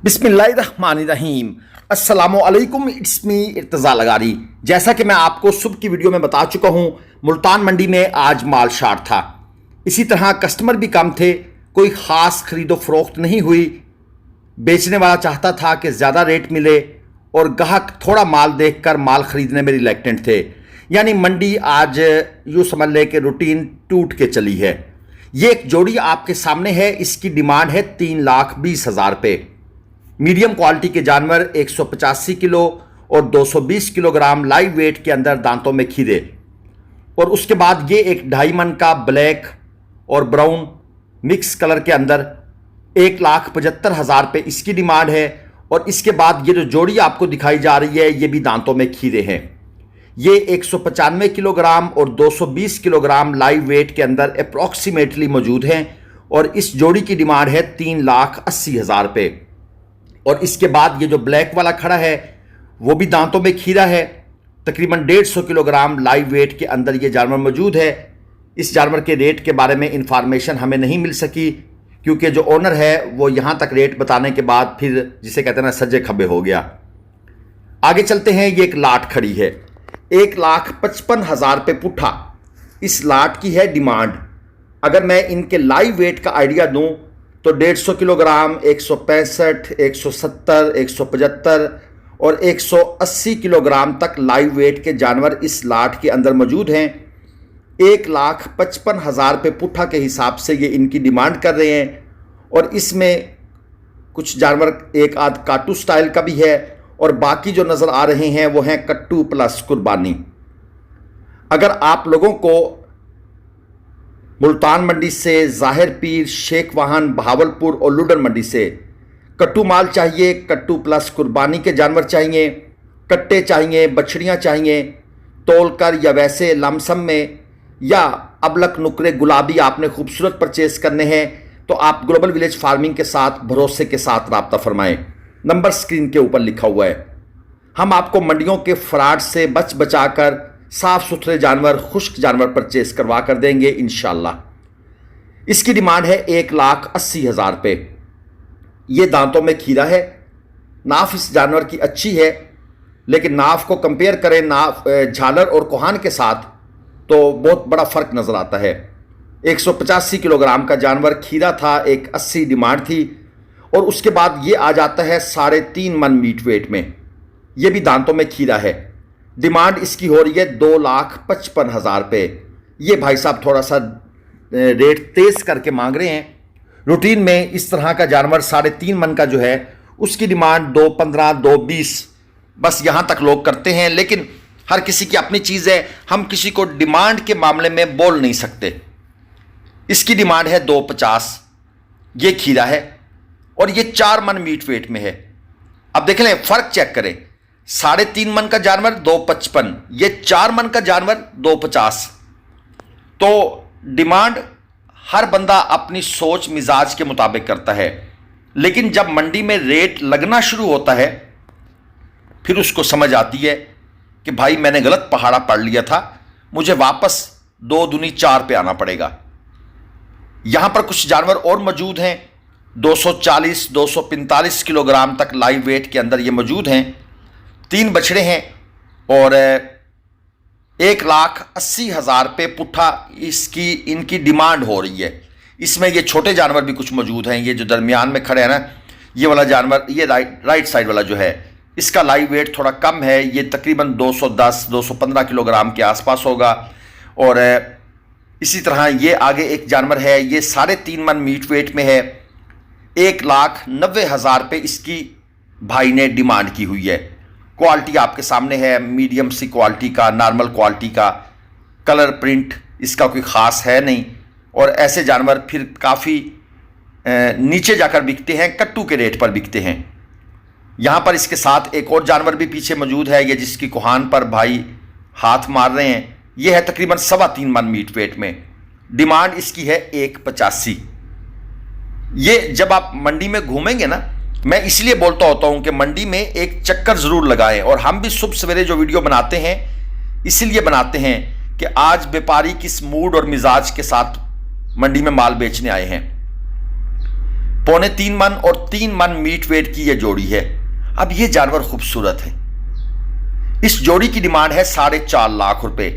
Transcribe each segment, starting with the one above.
बिस्मिल्लाहिर्रहमानिर्रहीम। अस्सलामुअलैकुम, it's me Irtaza लगारी। जैसा कि मैं आपको सुबह की वीडियो में बता चुका हूँ, मुल्तान मंडी में आज माल शार्ट था। इसी तरह कस्टमर भी कम थे, कोई ख़ास खरीदो फरोख्त नहीं हुई। बेचने वाला चाहता था कि ज़्यादा रेट मिले और ग्राहक थोड़ा माल देखकर माल ख़रीदने में रिलैक्टेंट थे। यानी मंडी आज यूँ समझ लें कि रूटीन टूट के चली है। ये एक जोड़ी आपके सामने है, इसकी डिमांड है 3,20,000 रुपये। मीडियम क्वालिटी के जानवर 185 किलो और 220 किलोग्राम लाइव वेट के अंदर दांतों में खीरे। और उसके बाद ये एक 2.5 मन का ब्लैक और ब्राउन मिक्स कलर के अंदर 1,75,000 रुपये इसकी डिमांड है। और इसके बाद ये जो जोड़ी आपको दिखाई जा रही है, ये भी दांतों में खीरे हैं। ये 195 किलोग्राम और 220 किलोग्राम लाइव वेट के अंदर अप्रॉक्सीमेटली मौजूद हैं। और इस जोड़ी की डिमांड है 3,80,000 रुपये। और इसके बाद ये जो ब्लैक वाला खड़ा है वो भी दांतों में खीरा है। तकरीबन 150 किलोग्राम लाइव वेट के अंदर ये जानवर मौजूद है। इस जानवर के रेट के बारे में इंफॉर्मेशन हमें नहीं मिल सकी, क्योंकि जो ओनर है वो यहाँ तक रेट बताने के बाद फिर जिसे कहते हैं ना सज्जे खब्बे हो गया। आगे चलते हैं। ये एक लाट खड़ी है, 1,55,000 रुपये पुट्ठा इस लाट की है डिमांड। अगर मैं इनके लाइव वेट का आइडिया दूं तो 150 किलोग्राम, 165, 170, 175 और 180 किलोग्राम तक लाइव वेट के जानवर इस लाट के अंदर मौजूद हैं। 1,55,000 रुपये पुट्ठा के हिसाब से ये इनकी डिमांड कर रहे हैं। और इसमें कुछ जानवर एक आध काटू स्टाइल का भी है और बाकी जो नज़र आ रहे हैं वो हैं कट्टू प्लस कुर्बानी। अगर आप लोगों को मुल्तान मंडी से, ज़ाहिर पीर, शेख वाहन, बहावलपुर और लुडन मंडी से कट्टू माल चाहिए, कट्टू प्लस कुर्बानी के जानवर चाहिए, कट्टे चाहिए, बछड़ियाँ चाहिए, तोलकर या वैसे लमसम में, या अबलक नुकरे गुलाबी आपने खूबसूरत परचेस करने हैं, तो आप ग्लोबल विलेज फार्मिंग के साथ भरोसे के साथ राब्ता फरमाएं। नंबर स्क्रीन के ऊपर लिखा हुआ है। हम आपको मंडियों के फ्रॉड से बचाकर साफ सुथरे जानवर, खुश्क जानवर परचेस करवा कर देंगे इंशाल्लाह। इसकी डिमांड है 1,80,000 रुपये। ये दांतों में खीरा है। नाफ इस जानवर की अच्छी है, लेकिन नाफ को कंपेयर करें नाफ झालर और कोहान के साथ तो बहुत बड़ा फ़र्क नज़र आता है। 185 किलोग्राम का जानवर खीरा था, 180 डिमांड थी। और उसके बाद ये आ जाता है 3.5 मन मीट वेट में। ये भी दांतों में खीरा है। डिमांड इसकी हो रही है 2,55,000 रुपये। ये भाई साहब थोड़ा सा रेट तेज़ करके मांग रहे हैं। रूटीन में इस तरह का जानवर 3.5 मन का जो है उसकी डिमांड 2,15, 2,20 बस यहाँ तक लोग करते हैं। लेकिन हर किसी की अपनी चीज़ है, हम किसी को डिमांड के मामले में बोल नहीं सकते। इसकी डिमांड है 2,50। ये खीरा है और ये 4 मन मीट वेट में है। अब देख लें, फ़र्क चेक करें। 3.5 मन का जानवर 2,55, ये 4 मन का जानवर 2,50। तो डिमांड हर बंदा अपनी सोच मिजाज के मुताबिक करता है, लेकिन जब मंडी में रेट लगना शुरू होता है फिर उसको समझ आती है कि भाई मैंने गलत पहाड़ा पढ़ लिया था, मुझे वापस 2 दूनी 4 पे आना पड़ेगा। यहां पर कुछ जानवर और मौजूद हैं, 240, 245 किलोग्राम तक लाइव वेट के अंदर ये मौजूद हैं। 3 बछड़े हैं और 1,80,000 रुपये पुट्ठा इसकी इनकी डिमांड हो रही है। इसमें ये छोटे जानवर भी कुछ मौजूद हैं। ये जो दरमियान में खड़े हैं ना, ये वाला जानवर, ये राइट साइड वाला जो है, इसका लाइव वेट थोड़ा कम है। ये तकरीबन 210, 215 किलोग्राम के आसपास होगा। और इसी तरह ये आगे एक जानवर है, ये 3.5 मन मीट वेट में है। 1,90,000 रुपये इसकी भाई ने डिमांड की हुई है। क्वालिटी आपके सामने है, मीडियम सी क्वालिटी का, नॉर्मल क्वालिटी का। कलर प्रिंट इसका कोई ख़ास है नहीं। और ऐसे जानवर फिर काफ़ी नीचे जाकर बिकते हैं, कट्टू के रेट पर बिकते हैं। यहाँ पर इसके साथ एक और जानवर भी पीछे मौजूद है, ये जिसकी कोहान पर भाई हाथ मार रहे हैं। ये है तकरीबन 3.25 मन मीट वेट में। डिमांड इसकी है 1,85। ये जब आप मंडी में घूमेंगे ना, मैं इसलिए बोलता होता हूं कि मंडी में एक चक्कर ज़रूर लगाएं। और हम भी सुबह सवेरे जो वीडियो बनाते हैं इसलिए बनाते हैं कि आज व्यापारी किस मूड और मिजाज के साथ मंडी में माल बेचने आए हैं। 3.25 मन और 3 मन मीट वेट की यह जोड़ी है। अब यह जानवर खूबसूरत है। इस जोड़ी की डिमांड है 4.5 लाख रुपए।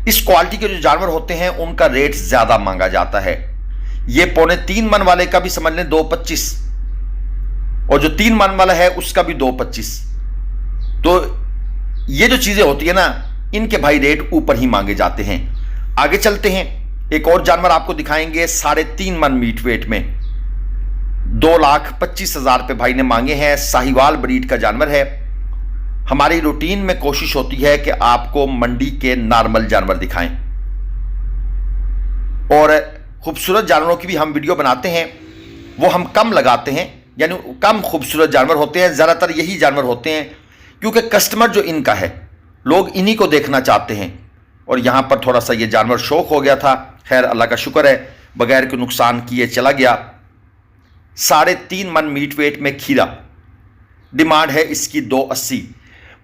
इस क्वालिटी के जो जानवर होते हैं उनका रेट ज्यादा मांगा जाता है। ये 3.25 मन वाले का भी समझ लें 2.25, और जो 3 मन वाला है उसका भी 2.25। तो ये जो चीजें होती है ना, इनके भाई रेट ऊपर ही मांगे जाते हैं। आगे चलते हैं, एक और जानवर आपको दिखाएंगे 3.5 मन मीट वेट में। 2,25,000 रुपये भाई ने मांगे हैं। साहिवाल ब्रीड का जानवर है। हमारी रूटीन में कोशिश होती है कि आपको मंडी के नॉर्मल जानवर दिखाएं, और खूबसूरत जानवरों की भी हम वीडियो बनाते हैं। वो हम कम लगाते हैं, यानी कम खूबसूरत जानवर होते हैं। ज़्यादातर यही जानवर होते हैं क्योंकि कस्टमर जो इनका है, लोग इन्हीं को देखना चाहते हैं। और यहाँ पर थोड़ा सा ये जानवर शौक हो गया था। खैर अल्लाह का शुक्र है, बगैर कोई नुकसान किए चला गया। 3.5 मन मीट वेट में खीरा। डिमांड है इसकी 2.80।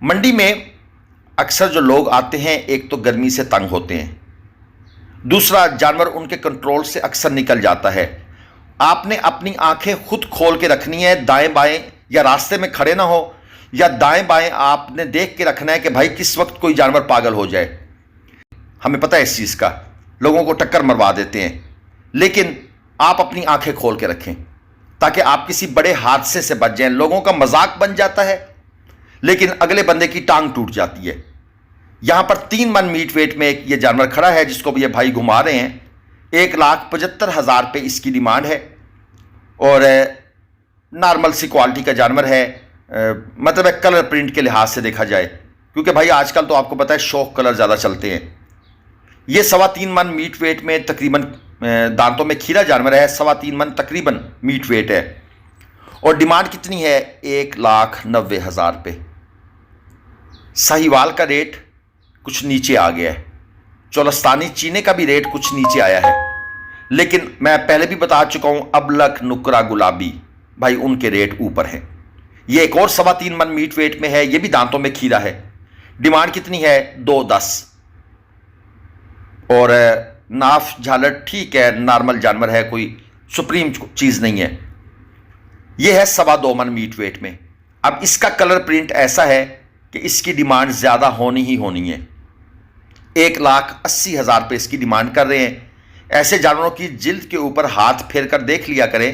मंडी में अक्सर जो लोग आते हैं, एक तो गर्मी से तंग होते हैं, दूसरा जानवर उनके कंट्रोल से अक्सर निकल जाता है। आपने अपनी आंखें खुद खोल के रखनी है, दाएं बाएं, या रास्ते में खड़े ना हो या दाएं बाएं आपने देख के रखना है कि भाई किस वक्त कोई जानवर पागल हो जाए। हमें पता है इस चीज़ का, लोगों को टक्कर मरवा देते हैं। लेकिन आप अपनी आंखें खोल के रखें ताकि आप किसी बड़े हादसे से बच जाएं। लोगों का मजाक बन जाता है लेकिन अगले बंदे की टांग टूट जाती है। यहां पर 3 मन मीट वेट में एक ये जानवर खड़ा है जिसको भी ये भाई घुमा रहे हैं। 1,75,000 रुपये इसकी डिमांड है, और नॉर्मल सी क्वालिटी का जानवर है। मतलब एक कलर प्रिंट के लिहाज से देखा जाए, क्योंकि भाई आजकल तो आपको पता है शौक कलर ज़्यादा चलते हैं। ये 3.25 मन मीट वेट में तकरीबन दांतों में खीरा जानवर है। 3.25 मन तकरीबन मीट वेट है, और डिमांड कितनी है? 1,90,000 रुपये। साहिवाल का रेट कुछ नीचे आ गया है, चोलस्तानी चीने का भी रेट कुछ नीचे आया है। लेकिन मैं पहले भी बता चुका हूं, अबलक, नुकरा, गुलाबी भाई उनके रेट ऊपर हैं। ये एक और 3.25 मन मीट वेट में है, ये भी दांतों में खीरा है। डिमांड कितनी है? 2.10। और नाफ झालर ठीक है, नॉर्मल जानवर है, कोई सुप्रीम चीज़ नहीं है। यह है 2.25 मन मीट वेट में। अब इसका कलर प्रिंट ऐसा है कि इसकी डिमांड ज़्यादा होनी ही होनी है। 1,80,000 रुपये इसकी डिमांड कर रहे हैं। ऐसे जानवरों की जिल्द के ऊपर हाथ फेर कर देख लिया करें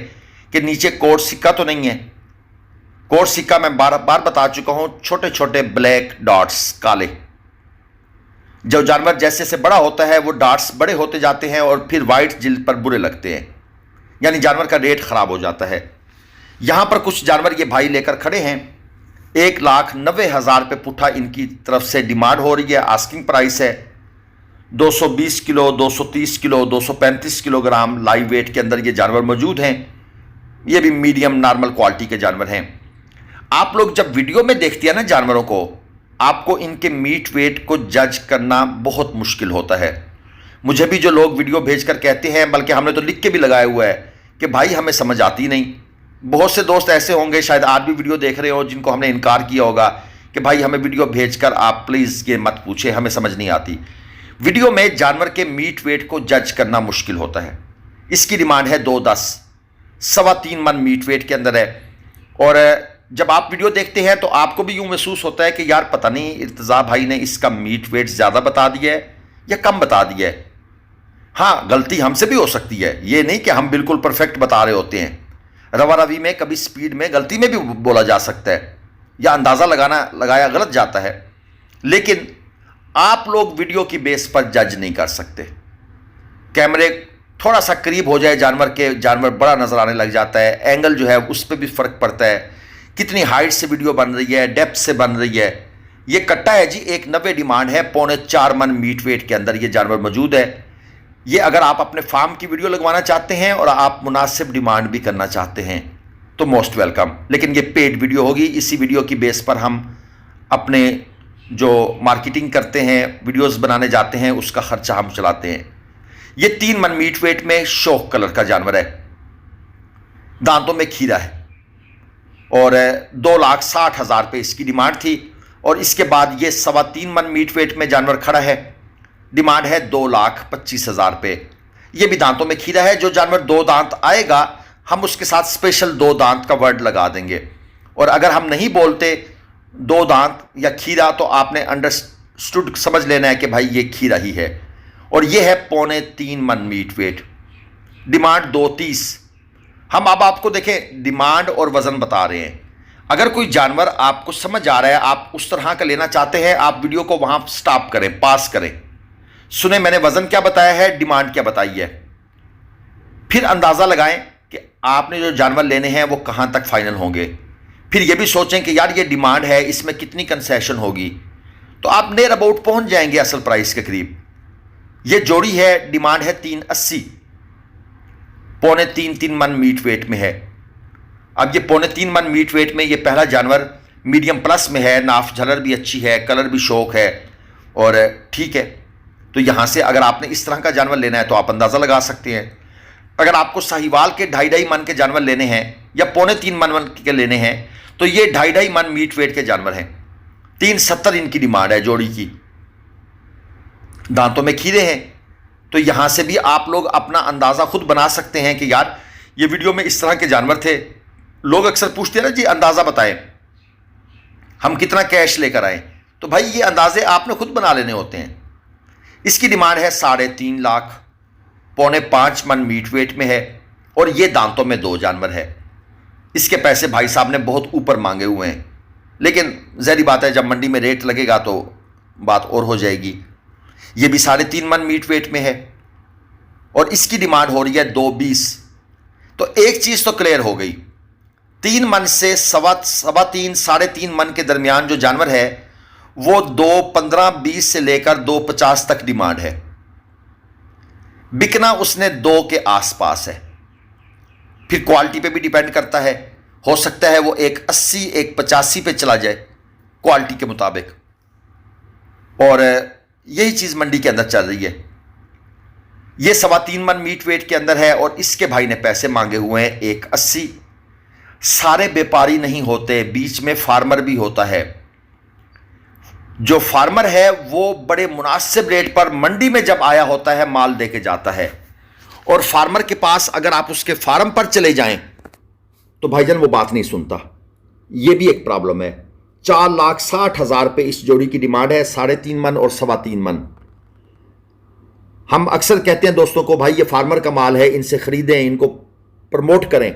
कि नीचे कोट सिक्का तो नहीं है। कोट सिक्का मैं बार बार बता चुका हूं, छोटे छोटे ब्लैक डॉट्स, काले। जो जानवर जैसे जैसे बड़ा होता है वो डॉट्स बड़े होते जाते हैं और फिर वाइट जिल्द पर बुरे लगते हैं, यानी जानवर का रेट खराब हो जाता है। यहां पर कुछ जानवर ये भाई लेकर खड़े हैं। 1,90,000 रुपये पुट्ठा इनकी तरफ से डिमांड हो रही है। आस्किंग प्राइस है। 220 kilo, 230 kilo, 235 kilogram live wait के अंदर ये जानवर मौजूद हैं। ये भी मीडियम नॉर्मल क्वालिटी के जानवर हैं। आप लोग जब वीडियो में देखते हैं ना जानवरों को, आपको इनके मीट वेट को जज करना बहुत मुश्किल होता है। मुझे भी जो लोग वीडियो भेजकर कहते हैं, बल्कि हमने तो लिख के भी लगाया हुआ है कि भाई हमें समझ आती नहीं। बहुत से दोस्त ऐसे होंगे, शायद आज भी वीडियो देख रहे हो, जिनको हमने इनकार किया होगा कि भाई हमें वीडियो भेजकर आप प्लीज़ ये मत पूछें, हमें समझ नहीं आती। वीडियो में जानवर के मीट वेट को जज करना मुश्किल होता है। इसकी डिमांड है 2.10, 3.25 मन मीट वेट के अंदर है। और जब आप वीडियो देखते हैं तो आपको भी यूँ महसूस होता है कि यार पता नहीं इर्तज़ा भाई ने इसका मीट वेट ज़्यादा बता दिया है या कम बता दिया है। हाँ, गलती हमसे भी हो सकती है, ये नहीं कि हम बिल्कुल परफेक्ट बता रहे होते हैं। रवा रवी में कभी स्पीड में गलती में भी बोला जा सकता है या अंदाज़ा लगाया गलत जाता है। लेकिन आप लोग वीडियो की बेस पर जज नहीं कर सकते। कैमरे थोड़ा सा करीब हो जाए जानवर के, जानवर बड़ा नज़र आने लग जाता है। एंगल जो है उस पर भी फ़र्क पड़ता है, कितनी हाइट से वीडियो बन रही है, डेप्थ से बन रही है। ये कट्टा है जी, 1.90 डिमांड है। 3.25 मन मीट वेट के अंदर ये जानवर मौजूद है। ये अगर आप अपने फार्म की वीडियो लगवाना चाहते हैं और आप मुनासिब डिमांड भी करना चाहते हैं तो मोस्ट वेलकम। लेकिन ये पेड वीडियो होगी। इसी वीडियो की बेस पर हम अपने जो मार्केटिंग करते हैं, वीडियोस बनाने जाते हैं, उसका खर्चा हम चलाते हैं। ये 3 मन मीट वेट में शौक कलर का जानवर है, दांतों में खीरा है, और 2,60,000 रुपये इसकी डिमांड थी। और इसके बाद ये 3.25 मन मीट वेट में जानवर खड़ा है। डिमांड है 2,25,000 रुपये। ये भी दांतों में खीरा है। जो जानवर 2 दांत आएगा हम उसके साथ स्पेशल 2 दांत का वर्ड लगा देंगे। और अगर हम नहीं बोलते 2 दांत या खीरा, तो आपने अंडरस्टूड समझ लेना है कि भाई ये खीरा ही है। और ये है 3.25 मन मीट वेट, डिमांड 230। हम अब आपको देखें डिमांड और वजन बता रहे हैं। अगर कोई जानवर आपको समझ आ रहा है, आप उस तरह का लेना चाहते हैं, आप वीडियो को वहां स्टॉप करें, पास करें, सुने मैंने वजन क्या बताया है, डिमांड क्या बताई है, फिर अंदाजा लगाएं कि आपने जो जानवर लेने हैं वो कहां तक फाइनल होंगे। फिर ये भी सोचें कि यार ये डिमांड है, इसमें कितनी कंसेशन होगी, तो आप नियर अबाउट पहुंच जाएंगे असल प्राइस के करीब। ये जोड़ी है, डिमांड है 380, 3.25 मन मीट वेट में है। अब ये 3.25 मन मीट वेट में ये पहला जानवर मीडियम प्लस में है, नाफ झलर भी अच्छी है, कलर भी शौक है और ठीक है। तो यहां से अगर आपने इस तरह का जानवर लेना है तो आप अंदाज़ा लगा सकते हैं। अगर आपको साहिवाल के 2.5 मन के जानवर लेने हैं या 3.25 मन के लेने हैं तो ये 2.5 मन मीट वेट के जानवर हैं। 370 इनकी डिमांड है जोड़ी की। दांतों में खीरे हैं, तो यहां से भी आप लोग अपना अंदाज़ा खुद बना सकते हैं कि यार ये वीडियो में इस तरह के जानवर थे। लोग अक्सर पूछते हैं ना जी अंदाज़ा बताएं, हम कितना कैश लेकर आए, तो भाई ये अंदाजे आपने खुद बना लेने होते हैं। इसकी डिमांड है 3.5 लाख, 4.25 मन मीट वेट में है और ये दांतों में 2 जानवर है। इसके पैसे भाई साहब ने बहुत ऊपर मांगे हुए हैं, लेकिन ज़ाहिर बात है जब मंडी में रेट लगेगा तो बात और हो जाएगी। ये भी 3.5 मन मीट वेट में है और इसकी डिमांड हो रही है 2.20। तो एक चीज़ तो क्लियर हो गई, 3 मन से 3.25 3.5 मन के दरमियान जो जानवर है वो 2.15-20 से लेकर 2.50 तक डिमांड है। बिकना उसने 2 के आसपास है। फिर क्वालिटी पे भी डिपेंड करता है, हो सकता है वो 1.80 1.85 पे चला जाए क्वालिटी के मुताबिक। और यही चीज़ मंडी के अंदर चल रही है। ये 3.25 मन मीट वेट के अंदर है और इसके भाई ने पैसे मांगे हुए हैं 1.80। सारे व्यापारी नहीं होते, बीच में फार्मर भी होता है। जो फार्मर है वो बड़े मुनासिब रेट पर मंडी में जब आया होता है माल देके जाता है, और फार्मर के पास अगर आप उसके फार्म पर चले जाएं तो भाईजान वो बात नहीं सुनता। ये भी एक प्रॉब्लम है। 4,60,000 पे इस जोड़ी की डिमांड है, 3.5 मन और 3.25 मन। हम अक्सर कहते हैं दोस्तों को भाई ये फार्मर का माल है, इनसे खरीदें, इनको प्रमोट करें।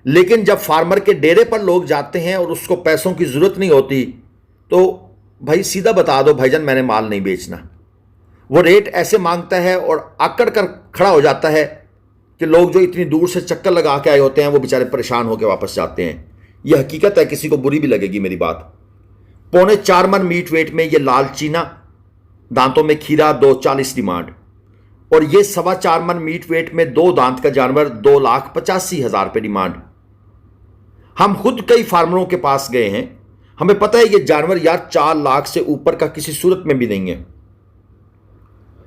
लेकिन जब फार्मर के डेरे पर लोग जाते हैं और उसको पैसों की जरूरत नहीं होती तो भाई सीधा बता दो भाईजान मैंने माल नहीं बेचना। वो रेट ऐसे मांगता है और आकड़ कर खड़ा हो जाता है कि लोग जो इतनी दूर से चक्कर लगा के आए होते हैं वो बेचारे परेशान होकर वापस जाते हैं। यह हकीकत है, किसी को बुरी भी लगेगी मेरी बात। 4.25 मन मीट वेट में ये लाल चीना, दांतों में खीरा, 2.40 डिमांड। और ये 4.25 मन मीट वेट में 2 दांत का जानवर 2,85,000 पे डिमांड। हम खुद कई फार्मरों के पास गए हैं, हमें पता है ये जानवर यार 4 लाख से ऊपर का किसी सूरत में भी नहीं है,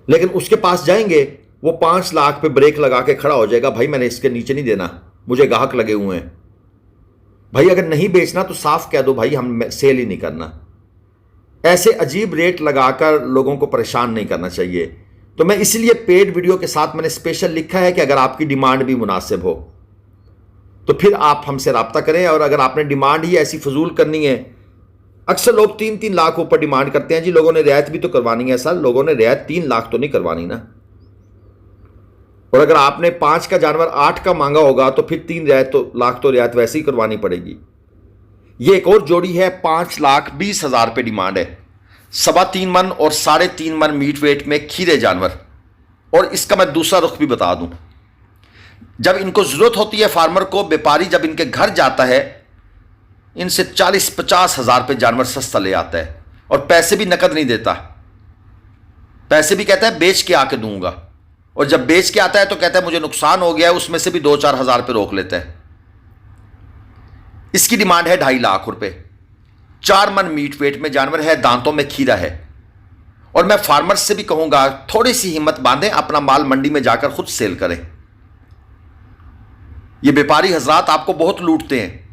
लेकिन उसके पास जाएंगे वो 5 लाख पे ब्रेक लगा के खड़ा हो जाएगा, भाई मैंने इसके नीचे नहीं देना, मुझे गाहक लगे हुए हैं। भाई अगर नहीं बेचना तो साफ कह दो भाई हम सेल ही नहीं करना। ऐसे अजीब रेट लगाकर लोगों को परेशान नहीं करना चाहिए। तो मैं इसलिए पेड वीडियो के साथ मैंने स्पेशल लिखा है कि अगर आपकी डिमांड भी मुनासिब हो तो फिर आप हमसे रब्ता करें। और अगर आपने डिमांड ही ऐसी फजूल करनी है, अक्सर लोग 3-3 लाख ऊपर डिमांड करते हैं जी, लोगों ने रियायत भी तो करवानी है। सर लोगों ने रियायत 3 लाख तो नहीं करवानी ना। और अगर आपने 5 का जानवर 8 का मांगा होगा तो फिर 3 लाख तो रियायत वैसे ही करवानी पड़ेगी। ये एक और जोड़ी है, 5,20,000 पे डिमांड है, 3.25 मन और 3.5 मन मीट वेट में खीरे जानवर। और इसका मैं दूसरा रुख भी बता दूं, जब इनको जरूरत होती है फार्मर को, व्यापारी जब इनके घर जाता है इनसे 40-50 हज़ार पे जानवर सस्ता ले आता है और पैसे भी नकद नहीं देता। पैसे भी कहता है बेच के आके दूंगा, और जब बेच के आता है तो कहता है मुझे नुकसान हो गया है, उसमें से भी 2-4 हज़ार पे रोक लेता है। इसकी डिमांड है 2.5 लाख रुपए। 4 मन मीट वेट में जानवर है, दांतों में खीरा है। और मैं फार्मर्स से भी कहूंगा थोड़ी सी हिम्मत बांधें, अपना माल मंडी में जाकर खुद सेल करें। ये व्यापारी हजरात आपको बहुत लूटते हैं।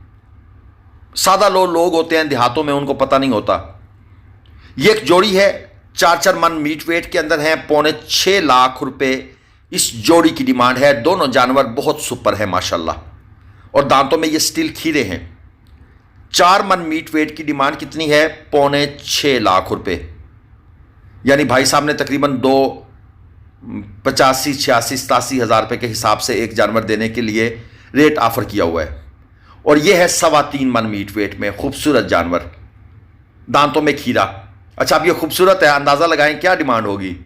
सादा लोग होते हैं देहातों में, उनको पता नहीं होता। ये एक जोड़ी है, 4-4 मन मीट वेट के अंदर है, 6.25 लाख रुपए इस जोड़ी की डिमांड है। दोनों जानवर बहुत सुपर है माशाल्लाह, और दांतों में ये स्टील खीरे हैं। 4 मन मीट वेट की डिमांड कितनी है? 5.25 लाख रुपए। यानी भाई साहब ने तकरीबन 85, 86, 87 हज़ार रुपये के हिसाब से एक जानवर देने के लिए रेट ऑफर किया हुआ है। और यह है 3.25 मन मीट वेट में खूबसूरत जानवर, दांतों में खीरा। अच्छा, अब ये खूबसूरत है, अंदाज़ा लगाएं क्या डिमांड होगी?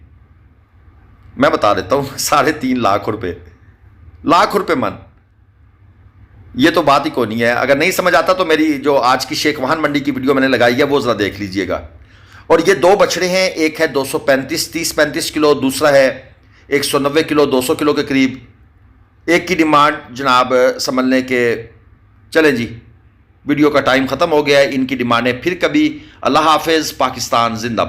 मैं बता देता हूं, 3.5 लाख रुपए, लाख रुपए मन। ये तो बात ही कोई नहीं है। अगर नहीं समझ आता तो मेरी जो आज की शेख वाहन मंडी की वीडियो मैंने लगाई है वो जरा देख लीजिएगा। और ये 2 बछड़े हैं, एक है 30-35 किलो, दूसरा है 190 किलो, 200 किलो के करीब। एक की डिमांड जनाब समझ लें कि चलें जी, वीडियो का टाइम ख़त्म हो गया है। इनकी डिमांडें फिर कभी। अल्लाह हाफिज़, पाकिस्तान जिंदाबाद।